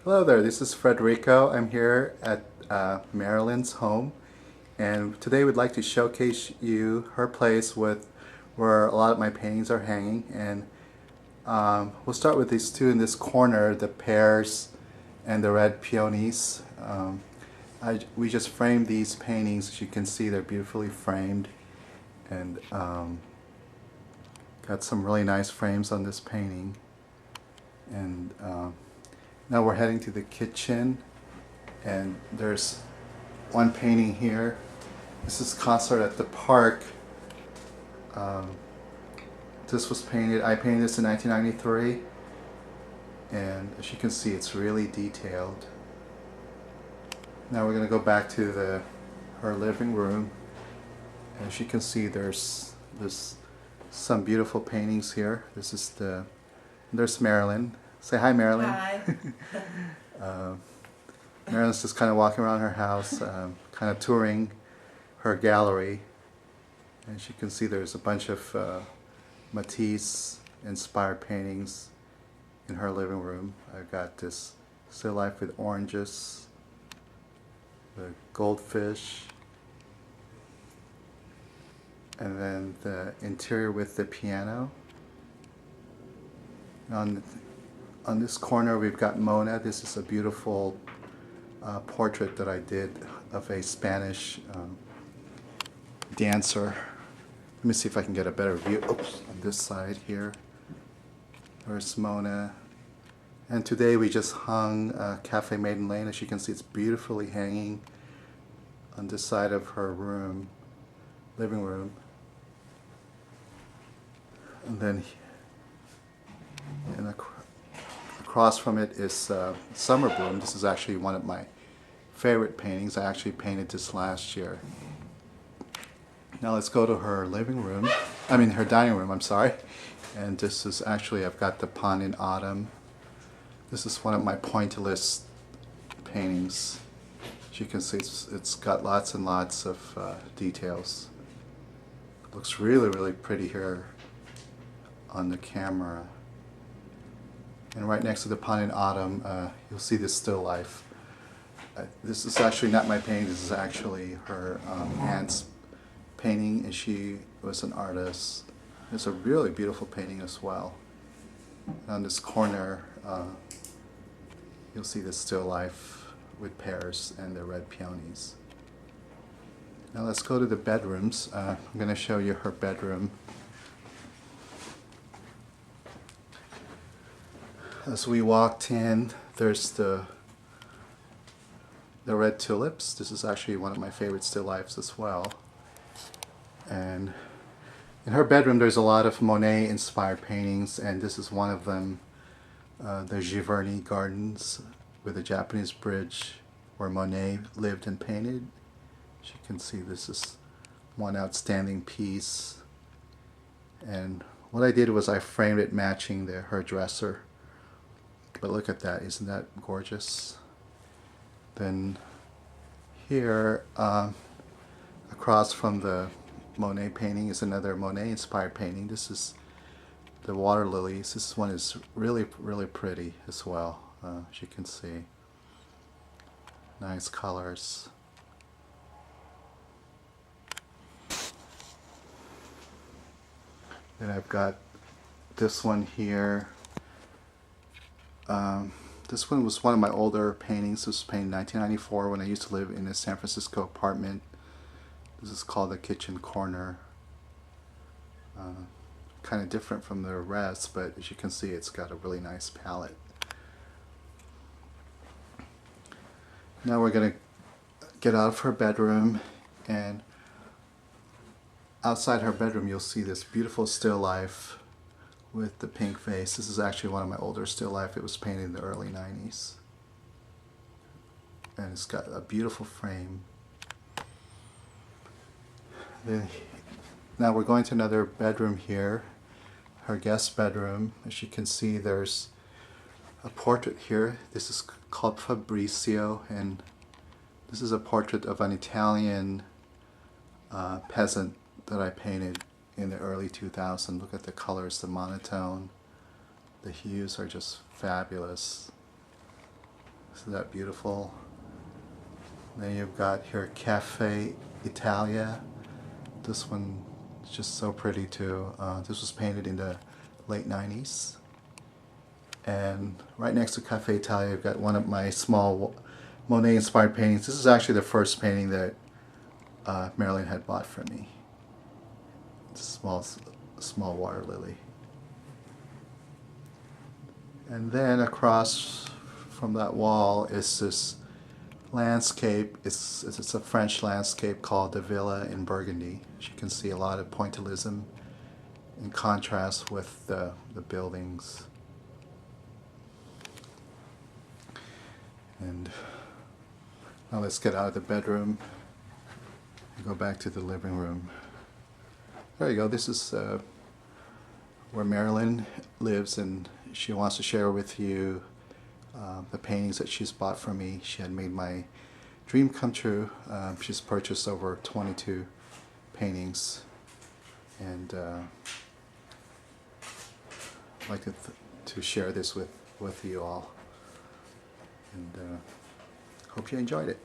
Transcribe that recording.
Hello there, this is Frederico. I'm here at Merrilyn's home, and today we'd like to showcase you her place with where a lot of my paintings are hanging. And we'll start with these two in this corner, the pears and the red peonies. We just framed these paintings. As you can see, they're beautifully framed, and got some really nice frames on this painting. And now we're heading to the kitchen, and there's one painting here. This is Concert at the Park. This was painted, I painted this in 1993, and as you can see, it's really detailed. Now we're going to go back to her living room. As you can see, there's some beautiful paintings here. There's Merrilyn. Say hi, Merrilyn. Hi. Merrilyn's just kind of walking around her house, kind of touring her gallery. As you can see, there's a bunch of Matisse-inspired paintings in her living room. I've got this still life with oranges, the goldfish, and then the interior with the piano. On this corner we've got Mona. This is a beautiful portrait that I did of a Spanish dancer. Let me see if I can get a better view. Oops, on this side here. There's Mona. And today we just hung Cafe Maiden Lane. As you can see, it's beautifully hanging on this side of her room, living room. And then across from it is Summer Bloom. This is actually one of my favorite paintings. I actually painted this last year. Now let's go to her living room. Her dining room, I'm sorry. And this is actually, I've got the Pond in Autumn. This is one of my pointillist paintings. As you can see, it's got lots and lots of details. It looks really, really pretty here on the camera. And right next to the Pond in Autumn, you'll see this still life. This is actually not my painting. This is actually her aunt's painting, and she was an artist. It's a really beautiful painting as well. And on this corner, you'll see the still life with pears and the red peonies. Now let's go to the bedrooms. I'm going to show you her bedroom. As we walked in, there's the red tulips. This is actually one of my favorite still lifes as well. And in her bedroom, there's a lot of Monet-inspired paintings, and this is one of them, the Giverny Gardens with a Japanese bridge where Monet lived and painted. As you can see, this is one outstanding piece. And what I did was I framed it matching her dresser. But look at that, isn't that gorgeous? Then here, across from the Monet painting is another Monet-inspired painting. This is the water lilies. This one is really, really pretty as well, as you can see. Nice colors. Then I've got this one here. This one was one of my older paintings. This was painted in 1994 when I used to live in a San Francisco apartment. This is called the kitchen corner. Kind of different from the rest, but as you can see, it's got a really nice palette. Now we're going to get out of her bedroom, and outside her bedroom you'll see this beautiful still life with the pink face. This is actually one of my older still life. It was painted in the early 90s. And it's got a beautiful frame. Now we're going to another bedroom here, her guest bedroom. As you can see, there's a portrait here. This is called Fabrizio, and this is a portrait of an Italian peasant that I painted in the early 2000s. Look at the colors, the monotone. The hues are just fabulous. Isn't that beautiful? Then you've got here Cafe Italia. This one is just so pretty too. This was painted in the late 90s. And right next to Cafe Italia, you've got one of my small Monet-inspired paintings. This is actually the first painting that Merrilyn had bought for me. It's a small water lily. And then across from that wall is this landscape. It's a French landscape called the Villa in Burgundy. As you can see, a lot of pointillism in contrast with the buildings. And now let's get out of the bedroom and go back to the living room. There you go. This is where Merrilyn lives, and she wants to share with you the paintings that she's bought from me. She had made my dream come true. She's purchased over 22 paintings, and I'd like to share this with you all, and hope you enjoyed it.